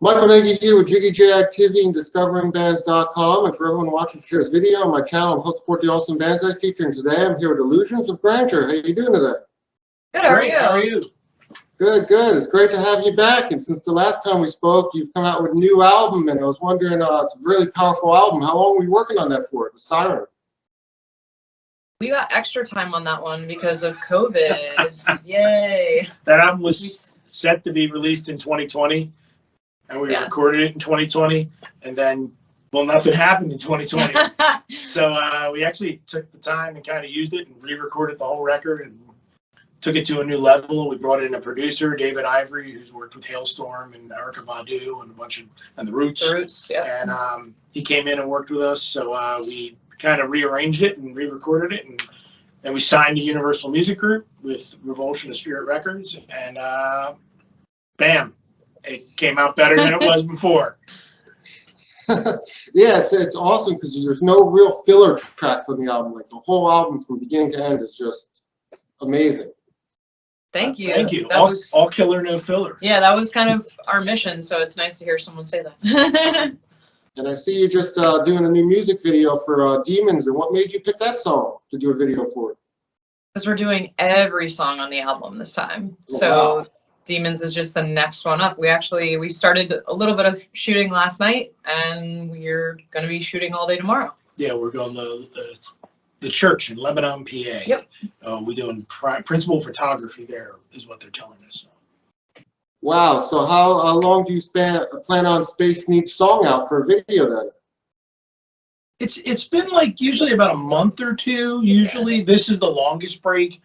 Michael Nagy here with Jiggy Jag TV and Discoveringbands.com. And for everyone watching shares video on my channel, I'm host support the awesome bands I feature. And today I'm here with Illusions of Grandeur. How you doing today? Good, how are you? How are you? Good, good. It's great to have you back. And since the last time we spoke, you've come out with a new album, and I was wondering, it's a really powerful album. How long were you working on that for? The Siren. We got extra time on that one because of COVID. Yay. That album was set to be released in 2020, and we recorded it in 2020, and then, well, nothing happened in 2020. So we actually took the time and kind of used it and re-recorded the whole record and took it to a new level. We brought in a producer, David Ivory, who's worked with Hailstorm and Erica Badu and the Roots. The Roots, yeah. And he came in and worked with us, so we kind of rearranged it and re-recorded it, and then we signed to Universal Music Group with Revulsion of Spirit Records, and bam, it came out better than it was before. Yeah, it's awesome because there's no real filler tracks on the album. Like the whole album from beginning to end is just amazing. Thank you. Thank you. All killer, no filler. Yeah, that was kind of our mission, so it's nice to hear someone say that. And I see you just doing a new music video for Demons. And what made you pick that song to do a video for it? Because we're doing every song on the album this time. Oh, So wow. Demons is just the next one up. We started a little bit of shooting last night, and we're going to be shooting all day tomorrow. Yeah, we're going to the church in Lebanon, PA. Yep. We're doing principal photography there, is what they're telling us. Wow. So how long do you plan on spacing each song out for a video then? It's been like usually about a month or two. Usually this is the longest break,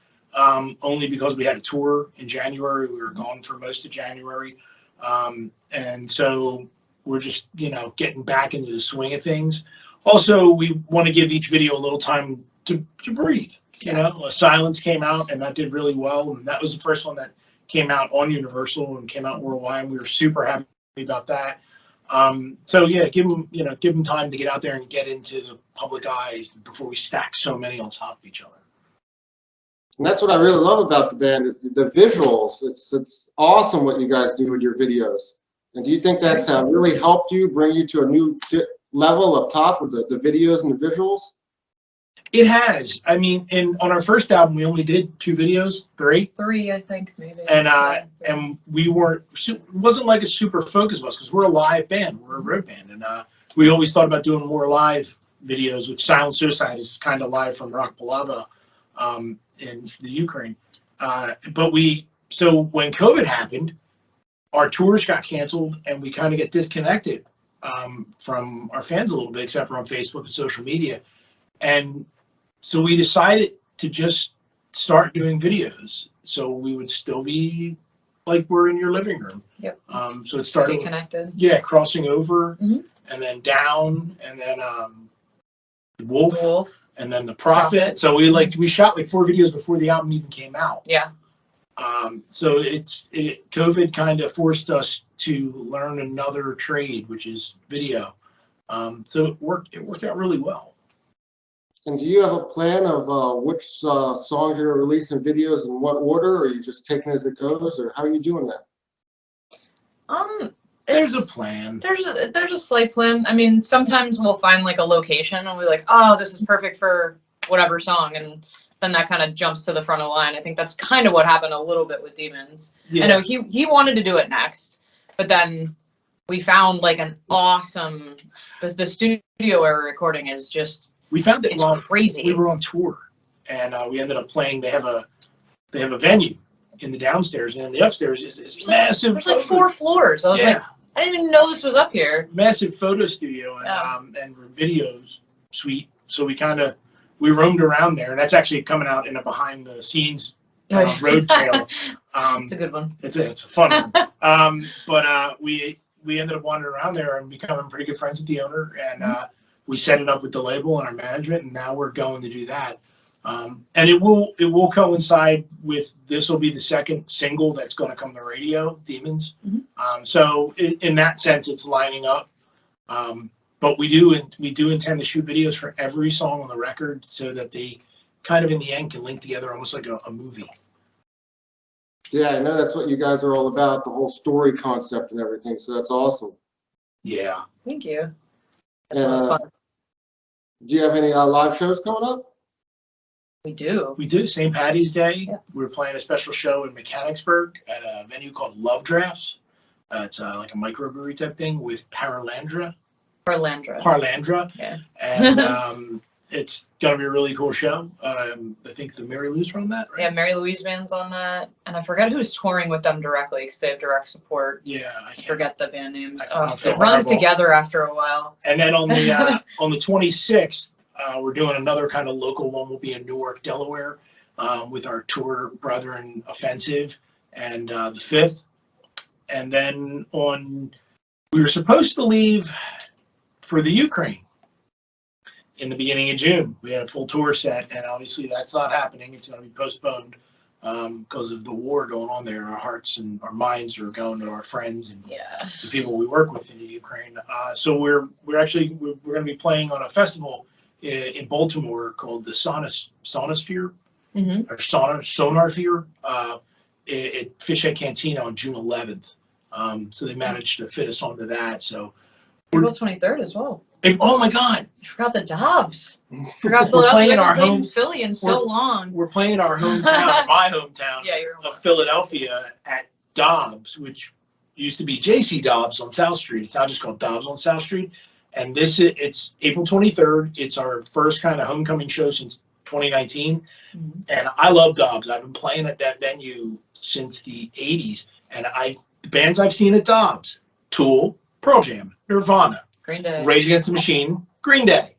only because we had a tour in January. We were gone for most of January. And so we're just, getting back into the swing of things. Also, we want to give each video a little time to breathe. Silence came out, and that did really well. And that was the first one that came out on Universal and came out worldwide. And we were super happy about that. So yeah, give them time to get out there and get into the public eye before we stack so many on top of each other. And that's what I really love about the band is the visuals. It's awesome what you guys do with your videos. And do you think that's really helped you bring you to a new level up top with the videos and the visuals? It has. I mean, on our first album, we only did 2 videos, 3. 3, I think, maybe. And we weren't. It wasn't like a super focus was because we're a live band. We're a road band, and we always thought about doing more live videos. Which Silent Suicide is kind of live from Rock Palava in the Ukraine. So when COVID happened, our tours got canceled, and we kind of get disconnected from our fans a little bit, except for on Facebook and social media. And so we decided to just start doing videos, so we would still be like we're in your living room. Yep. So it started. Stay connected. Yeah, crossing over, and then down, and then the wolf, and then the prophet. So we shot like 4 videos before the album even came out. Yeah. So COVID kind of forced us to learn another trade, which is video. So it worked out really well. And do you have a plan of which songs you're going to release in videos in what order, or are you just taking it as it goes, or how are you doing that? There's a plan. There's a slight plan. I mean, sometimes we'll find like a location and we're like, oh, this is perfect for whatever song, and then that kind of jumps to the front of the line. I think that's kind of what happened a little bit with Demons. Yeah. I know he wanted to do it next, but then we found like an awesome. The studio we're recording is just. We found that it's crazy. We were on tour, and we ended up playing. They have a venue in the downstairs, and in the upstairs is this massive. There's like 4 floors. I was like, I didn't even know this was up here. Massive photo studio and video suite. So we roamed around there, and that's actually coming out in a behind the scenes road trail. It's a good one. It's a fun one. But we ended up wandering around there and becoming pretty good friends with the owner, and we set it up with the label and our management, and now we're going to do that. And it will coincide with, this will be the second single that's going to come to radio, Demons. So in that sense, it's lining up. But we do intend to shoot videos for every song on the record so that they kind of in the end can link together almost like a movie. Yeah, I know that's what you guys are all about, the whole story concept and everything. So that's awesome. Yeah. Thank you. That's a And lot of fun. do you have any live shows coming up? We do. We do. St. Patty's Day. Yeah. We're playing a special show in Mechanicsburg at a venue called Love Drafts. It's like a microbrewery type thing with Parlandra. Parlandra. Yeah. And it's going to be a really cool show. I think the Mary Lou's are on that, right? Yeah, Mary Louise band's on that, and I forget who's touring with them directly because they have direct support. Yeah, I forget the band names. I feel It runs horrible. together after a while. And then on the 26th, we're doing another kind of local one. We'll be in Newark, Delaware, with our tour brethren Offensive, and the 5th. And then we were supposed to leave for the Ukraine in the beginning of June. We had a full tour set, and obviously that's not happening. It's going to be postponed because of the war going on there. Our hearts and our minds are going to our friends and the people we work with in the Ukraine. So we're going to be playing on a festival in Baltimore called the Sonosphere or Sonarsphere at Fishhead Cantina on June 11th. So they managed to fit us onto that. So April 23rd as well. oh my God! I forgot the Dobbs. Forgot We're Philadelphia. playing We our haven't played home- in Philly in so long. We're playing our hometown, my hometown of Philadelphia at Dobbs, which used to be J.C. Dobbs on South Street. It's now just called Dobbs on South Street. And it's April 23rd. It's our first kind of homecoming show since 2019. And I love Dobbs. I've been playing at that venue since the 80s. And the bands I've seen at Dobbs: Tool, Pearl Jam, Nirvana, Green Day, Rage Against the Machine, Green Day.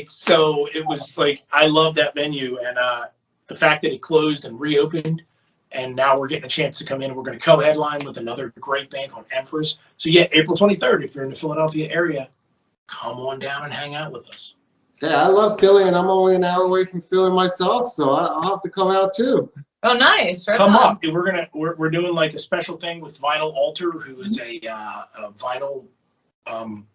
So it was I love that venue, and the fact that it closed and reopened, and now we're getting a chance to come in. We're going to co-headline with another great band called Empress. So yeah, April 23rd, if you're in the Philadelphia area, come on down and hang out with us. Yeah, I love Philly, and I'm only an hour away from Philly myself, so I'll have to come out too. Oh, nice! Right Come on. up. We're doing like a special thing with Vinyl Altar, who is a vinyl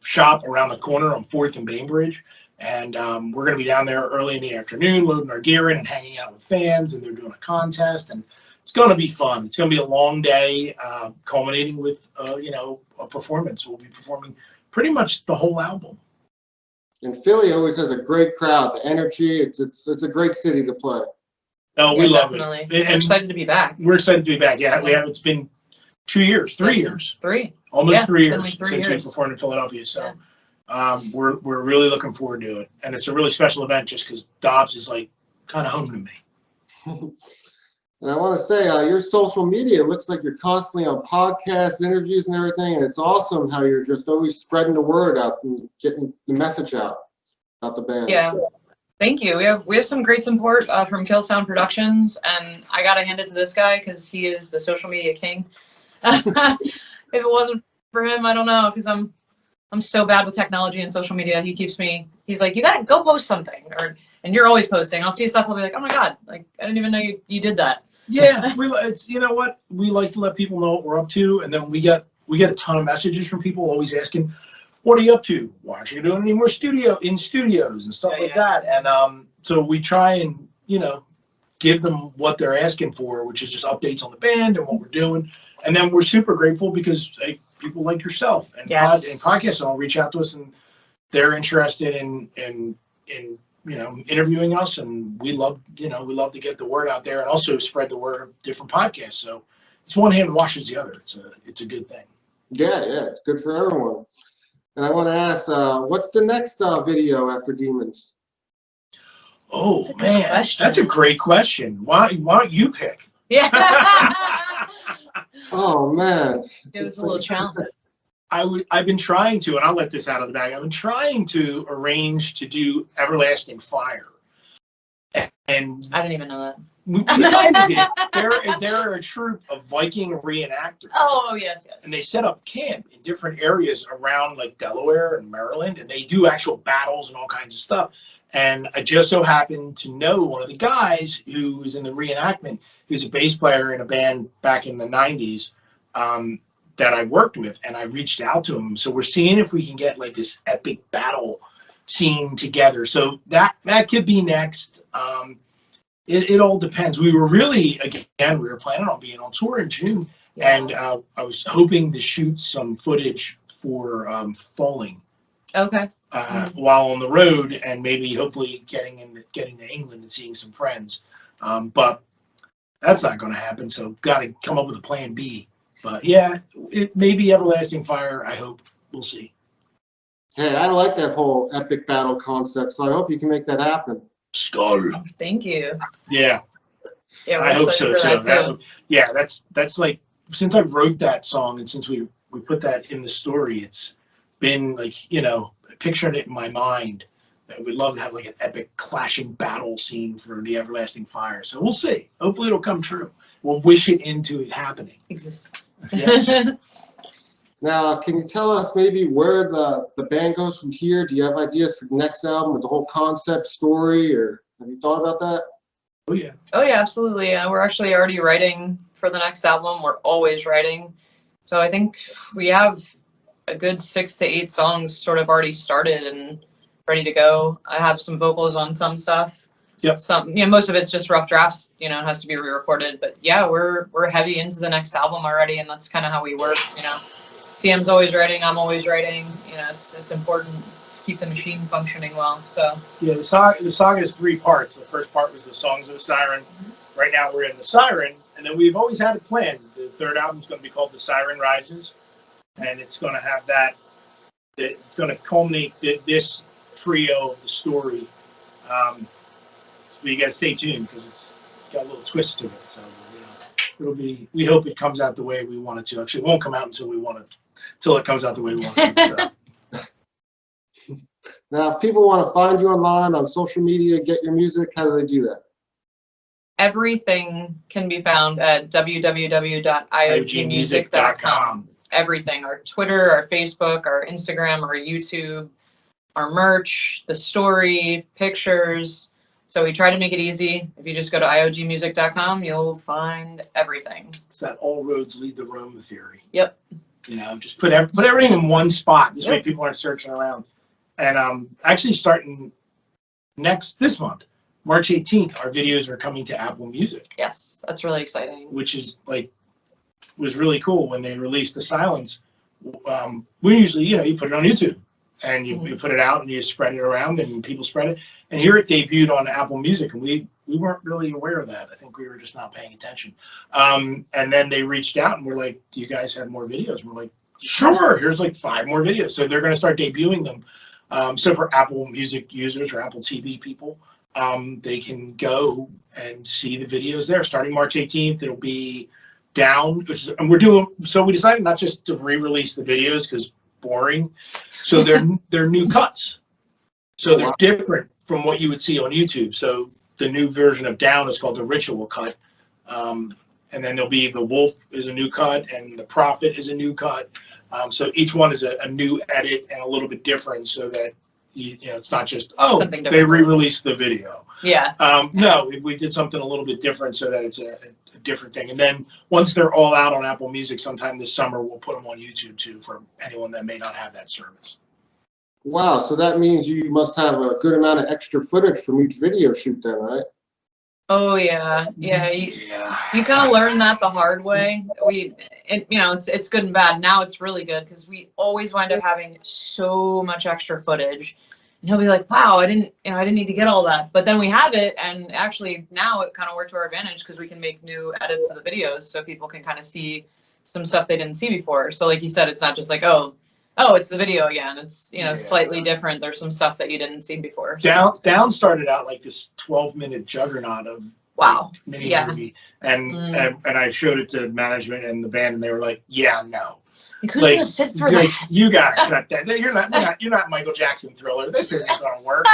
shop around the corner on 4th and Bainbridge. And we're going to be down there early in the afternoon, loading our gear in and hanging out with fans. And they're doing a contest, and it's going to be fun. It's going to be a long day, culminating with a performance. We'll be performing pretty much the whole album. And Philly always has a great crowd. The energy, it's a great city to play. Oh, Yeah, we love definitely. it. We're excited to be back. We're excited to be back. Yeah, we have. It's been 2 years, 3 years, 3. almost Yeah, 3 it's been years like 3 since we years. performed in Philadelphia. So we're really looking forward to it, and it's a really special event just because Dobbs is like kind of home to me. And I want to say, your social media looks like you're constantly on podcasts, interviews, and everything. And it's awesome how you're just always spreading the word out and getting the message out about the band. Yeah. Thank you. We have some great support from Kill Sound Productions, and I gotta hand it to this guy because he is the social media king. If it wasn't for him, I don't know, because I'm so bad with technology and social media. He's like, you gotta go post something, and you're always posting. I'll see stuff. I'll be like, oh my God, like I didn't even know you did that. Yeah, it's you know what, we like to let people know what we're up to, and then we get a ton of messages from people always asking, what are you up to? Why aren't you doing any more studios and stuff like that? And so we try and give them what they're asking for, which is just updates on the band and what we're doing. And then we're super grateful because people like yourself and podcasts all reach out to us, and they're interested in interviewing us, and we love to get the word out there and also spread the word of different podcasts. So it's one hand washes the other. It's a good thing. Yeah, it's good for everyone. And I want to ask, what's the next video after Demons? Oh man, that's a great question. Why don't you pick? Yeah. Oh man, It was a little challenge. I've been trying to, and I'll let this out of the bag. I've been trying to arrange to do Everlasting Fire, and I didn't even know that. we kind of did. They're a troupe of Viking reenactors. Oh yes. And they set up camp in different areas around like Delaware and Maryland, and they do actual battles and all kinds of stuff. And I just so happened to know one of the guys who was in the reenactment. He was a bass player in a band back in the 90s that I worked with, and I reached out to him. So we're seeing if we can get like this epic battle scene together. So that could be next. It all depends. We were really, again, we were planning on being on tour in June, and I was hoping to shoot some footage for Falling. Okay. While on the road, and maybe hopefully getting to England and seeing some friends. But that's not going to happen. So got to come up with a plan B. But yeah, it may be Everlasting Fire. I hope. We'll see. Hey, I like that whole epic battle concept, so I hope you can make that happen. Skull. Thank you. Yeah. Yeah, I hope so too. Too. Yeah, that's like, since I wrote that song and since we put that in the story, it's been like, you know, picturing it in my mind that we'd love to have like an epic clashing battle scene for the Everlasting Fire. So we'll see. Hopefully it'll come true. We'll wish it into it happening. Existence. Yes. Now, can you tell us maybe where the band goes from here? Do you have ideas for the next album with the whole concept story, or have you thought about that? Oh yeah. Oh yeah, absolutely. We're actually already writing for the next album. We're always writing. So I think we have a good 6 to 8 songs sort of already started and ready to go. I have some vocals on some stuff. Yep. Some, you know, most of it's just rough drafts, you know, it has to be re-recorded. But yeah, we're heavy into the next album already, and that's kind of how we work, you know. CM's always writing, I'm always writing. You know, it's important to keep the machine functioning well. So yeah, the saga is 3 parts. The first part was the songs of the Siren. Right now we're in the Siren, and then we've always had a plan. The third album is going to be called The Siren Rises, and it's going to have that. It's going to culminate this trio of the story. So you got to stay tuned because it's got a little twist to it. So you know, it'll be. We hope it comes out the way we want it to. Actually, it won't come out until it comes out the way we want it to. So. Now, if people want to find you online on social media, get your music, how do they do that? everything can be found at www.iogmusic.com. Everything, our Twitter, our Facebook, our Instagram, our YouTube, our merch, the story, pictures. So we try to make it easy. If you just go to iogmusic.com, you'll find everything. It's that all roads lead to Rome theory. Yep. You know, just put everything in one spot. This way people aren't searching around. And actually starting this month, March 18th, our videos are coming to Apple Music. Yes, that's really exciting. Which is was really cool when they released The Silence. We usually, you know, you put it on YouTube and you put it out and you spread it around and people spread it. And here it debuted on Apple Music, and we weren't really aware of that. I think we were just not paying attention. And then they reached out and we're like, do you guys have more videos? And we're like, sure, here's like 5 more videos. So they're going to start debuting them. So for Apple Music users or Apple TV people, they can go and see the videos there. Starting March 18th, it'll be down. And so we decided not just to re-release the videos because boring. So they're new cuts. So they're different from what you would see on YouTube. So the new version of Down is called the Ritual cut. And then there'll be The Wolf is a new cut and The Prophet is a new cut. So each one is a new edit and a little bit different so that you know it's not just, oh, they re-released the video. Yeah. No, we did something a little bit different so that it's a different thing. And then once they're all out on Apple Music sometime this summer, we'll put them on YouTube too for anyone that may not have that service. Wow, so that means you must have a good amount of extra footage from each video shoot then, right? Oh yeah, you kind of learn that the hard way. You know, it's good and bad. Now it's really good because we always wind up having so much extra footage, and he'll be like, "Wow, I didn't need to get all that." But then we have it, and actually now it kind of worked to our advantage because we can make new edits of the videos so people can kind of see some stuff they didn't see before. So like you said, it's not just like, oh, it's the video again. It's, you know, slightly different. There's some stuff that you didn't see before. Down started out like this 12-minute juggernaut of mini movie, and I showed it to management and the band, and they were like, "Yeah, no, you couldn't just sit for that. You got to cut that. You're not Michael Jackson Thriller. This isn't going to work."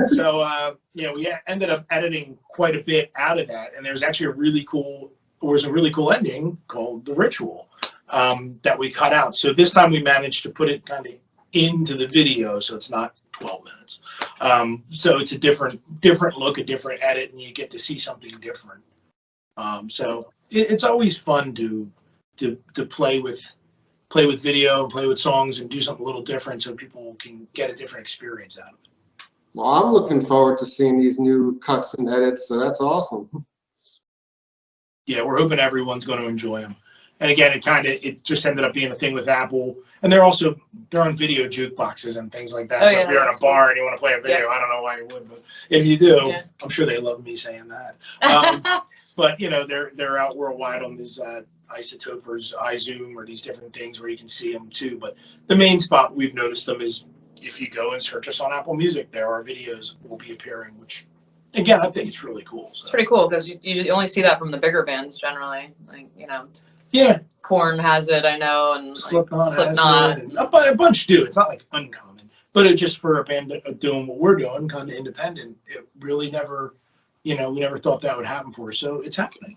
So you know, we ended up editing quite a bit out of that, and there's actually a really cool ending called The Ritual. That we cut out. So this time we managed to put it kind of into the video, so it's not 12 minutes. So it's a different look, a different edit, and you get to see something different. So it's always fun to play with video, play with songs, and do something a little different so people can get a different experience out of it. Well, I'm looking forward to seeing these new cuts and edits, so that's awesome. Yeah, we're hoping everyone's going to enjoy them. And again, it just ended up being a thing with Apple, and they're on video jukeboxes and things like that. Oh, So yeah, if you're in a bar and you want to play a video, I don't know why you would, but if you do, Yeah. I'm sure they love me saying that. But you know, they're out worldwide on these isotopers, iZoom, or these different things where you can see them too. But the main spot we've noticed them is if you go and search us on Apple Music, there are videos will be appearing, which again, I think it's really cool. So. It's pretty cool because you only see that from the bigger bands generally. Like, you know, Yeah, Korn has it, I know, and Slipknot, Slipknot. has it, and a bunch do. It's not like uncommon, but it just for a band doing what we're doing, kind of independent. It really never, we never thought that would happen for us. So it's happening.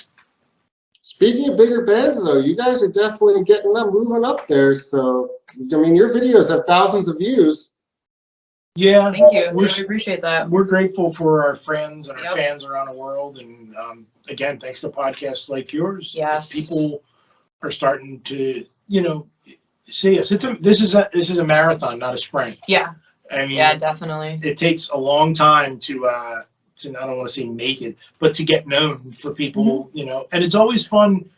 Speaking of bigger bands, though, you guys are definitely getting them moving up there. So, I mean, your videos have thousands of views. Yeah, Thank you. We appreciate that. We're grateful for our friends and our Yep. fans around the world, and again, thanks to podcasts like yours, Yes. people are starting to, see us. This is a marathon, not a sprint. Yeah. I mean, Yeah, definitely. it takes a long time to I don't want to say make it, but to get known for people, and it's always fun.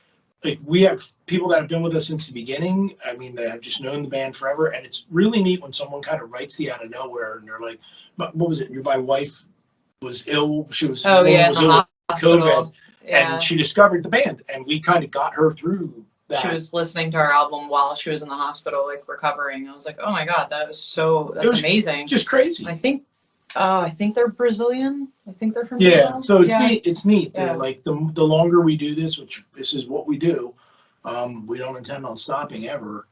Like we have people that have been with us since the beginning. I mean, they have just known the band forever, and it's really neat when someone kind of writes you out of nowhere and they're like, "What was it? My wife was ill. She was Oh yeah, was in ill the with COVID, hospital. Yeah. and she discovered the band, and we kind of got her through that." She was listening to our album while she was in the hospital, like recovering. I was like, oh my god, that's amazing. Just crazy. I think they're Brazilian. I think they're from Yeah, Brazil. so it's neat. It's neat. Yeah. Like the longer we do this, which this is what we do, we don't intend on stopping ever.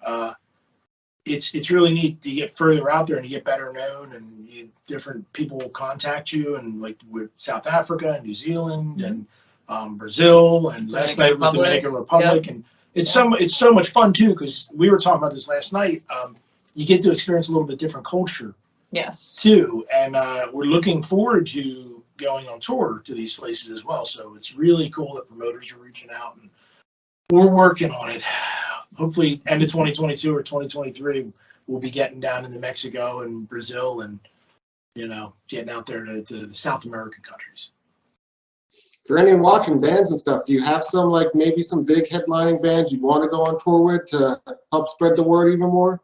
It's really neat to get further out there and you get better known, and different people will contact you, and like with South Africa and New Zealand and Brazil, and last night was Dominican Republic, and it's so much fun too, because we were talking about this last night. You get to experience a little bit different culture. Yes. Too, and we're looking forward to going on tour to these places as well. So it's really cool that promoters are reaching out, and we're working on it. Hopefully, end of 2022 or 2023, we'll be getting down into Mexico and Brazil, and getting out there to the South American countries. For anyone watching bands and stuff, do you have some maybe some big headlining bands you want to go on tour with to help spread the word even more?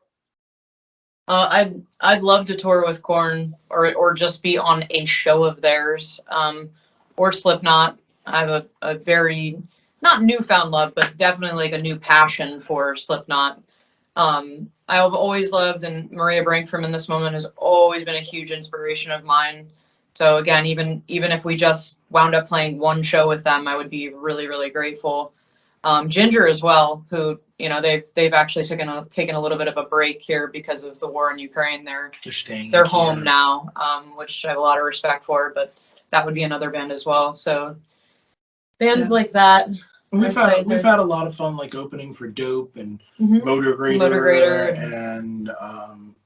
I'd love to tour with Korn or just be on a show of theirs, or Slipknot. I have a very, not newfound love, but definitely like a new passion for Slipknot. I've always loved, and Maria Brankfrom in this moment has always been a huge inspiration of mine. So again, even if we just wound up playing one show with them, I would be really, really grateful. Ginger as well, who they've actually taken a little bit of a break here because of the war in Ukraine. They're home now, which I have a lot of respect for. But that would be another band as well. So bands like that. We've had a lot of fun, like opening for Dope and Motor Grader and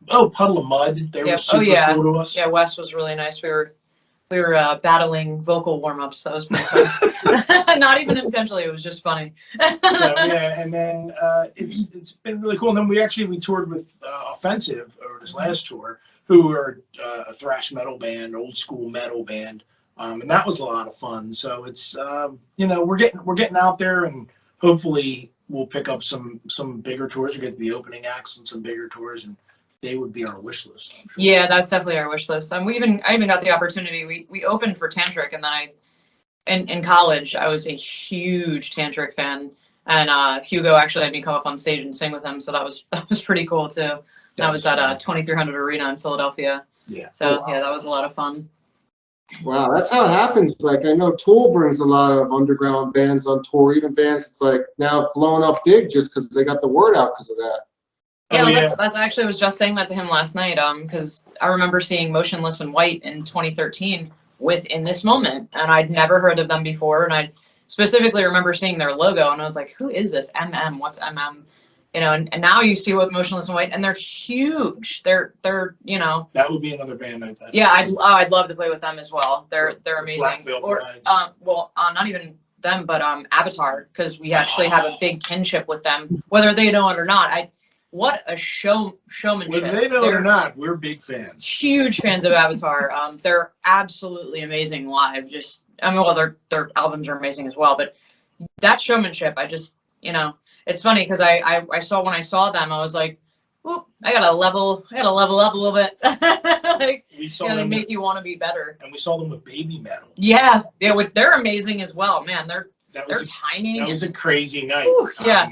Puddle of Mud. They were super cool to us. Yeah, Wes was really nice. We were battling vocal warm-ups. That was pretty fun. Not even intentionally, it was just funny. And then it's been really cool. And then we toured with Offensive over this last tour, who are a thrash metal band, old school metal band, and that was a lot of fun. So it's we're getting out there, and hopefully we'll pick up some bigger tours. We get the opening acts and some bigger tours, and they would be our wish list. I'm sure. Yeah, that's definitely our wish list. I even got the opportunity. We opened for Tantric, and then in college I was a huge Tantric fan, and Hugo actually had me come up on stage and sing with him. So that was pretty cool too. That was at 2300 Arena in Philadelphia. Yeah. So yeah, that was a lot of fun. Wow, that's how it happens. Like I know Tool brings a lot of underground bands on tour, even bands that's like now blowing up big just because they got the word out because of that. Yeah, that's actually, I was just saying that to him last night, because I remember seeing Motionless in White in 2013 with In This Moment, and I'd never heard of them before, and I specifically remember seeing their logo, and I was like, who is this? MM, what's MM? And now you see what Motionless in White, and they're huge. They're That would be another band I thought. Yeah, I'd love to play with them as well. They're amazing. Or not even them, but Avatar, because we actually have a big kinship with them, whether they know it or not. what a showmanship. Whether they know it or not, we're big fans. Huge fans of Avatar. They're absolutely amazing live. Just, I mean, well, their albums are amazing as well, but that showmanship, I just, you know, it's funny because I saw, when I saw them, I was like, oop, I gotta level up a little bit. Like, We saw you know, they them make you want to be better. and we saw them with Baby Metal. Yeah, they're amazing as well, man. Their timing. That was a crazy night. Ooh, yeah.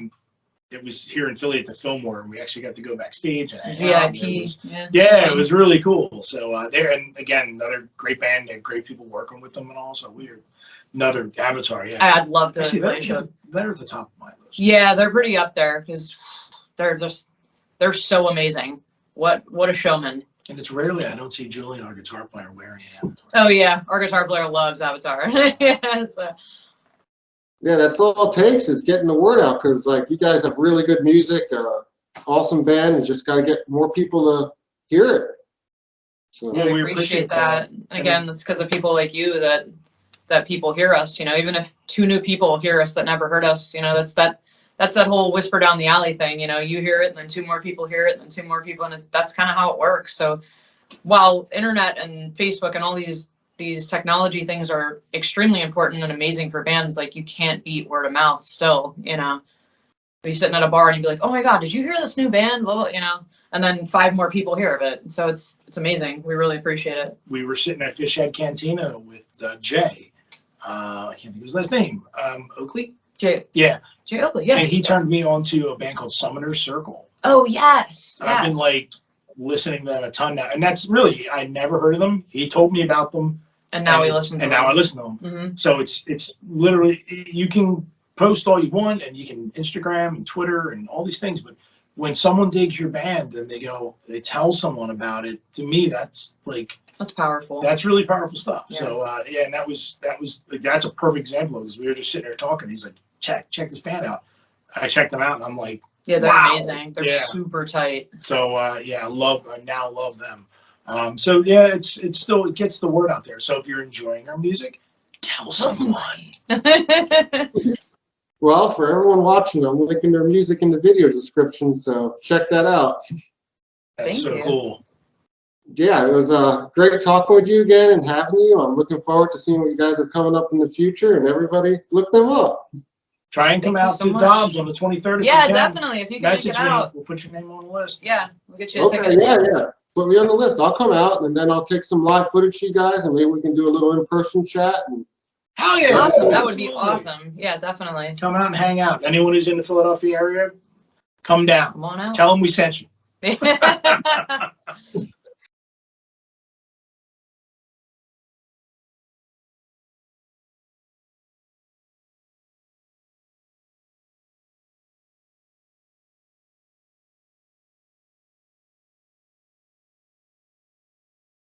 It was here in Philly at the Fillmore, and we actually got to go backstage and hang out. VIP. Yeah, it was really cool. So there, and again, another great band. They had great people working with them, and all. So we're another Avatar. Yeah, I'd love to actually, play a show. they're at the top of my list. Yeah, they're pretty up there because they're so amazing. What a showman. And it's rarely I don't see Julian, our guitar player, wearing an Avatar. Oh yeah, our guitar player loves Avatar. Yeah, so. Yeah, that's all it takes is getting the word out, because like you guys have really good music, awesome band, and just got to get more people to hear it. So, Yeah, Well, we we appreciate appreciate that. that. Again, that's because of people like you that people hear us. You know, even if 2 new people hear us that never heard us, you know, that's that whole whisper down the alley thing. You know, you hear it, and then 2 more people hear it, and then 2 more people, and that's kind of how it works. So, while internet and Facebook and all these technology things are extremely important and amazing for bands, like you can't beat word of mouth still, you know. Be sitting at a bar and you'd be like, oh my God, did you hear this new band? Blah, blah, you know, and then 5 more people hear of it. So it's amazing. We really appreciate it. We were sitting at Fish Head Cantina with Jay. I can't think of his last name. Oakley? Jay Oakley, yes. And he yes. turned me on to a band called Summoner's Circle. Oh, yes. And I've been like listening to them a ton now. And that's really, I never heard of them. He told me about them. And now we listen to and them. now I listen to them. Mm-hmm. So it's literally, you can post all you want and you can Instagram and Twitter and all these things, but when someone digs your band and they tell someone about it, to me that's powerful. that's really powerful stuff. Yeah. So and that's a perfect example of, because we were just sitting there talking. He's like, check this band out. I checked them out and I'm like, Yeah, they're wow. amazing. They're Yeah. super tight. So I now love them. So yeah, it's still, it gets the word out there. So if you're enjoying our music, tell someone. well, for everyone watching, I'm linking their music in the video description, so check that out. That's Thank so you. cool. Yeah, it was great talking with you again and having you. I'm looking forward to seeing what you guys have coming up in the future, and everybody look them up. Try and come Thank you out so to much. Dobbs on the 23rd. if Yeah, you can. definitely. If you can make Message it me. out. We'll put your name on the list. Yeah, we'll get you a Okay, ticket. yeah. Put me on the list. I'll come out, and then I'll take some live footage to you guys, and maybe we can do a little in-person chat. And Hell yeah. Awesome. That would be Absolutely. awesome. Yeah, definitely. Come out and hang out. Anyone who's in the Philadelphia area, come down. Come on out. Tell them we sent you.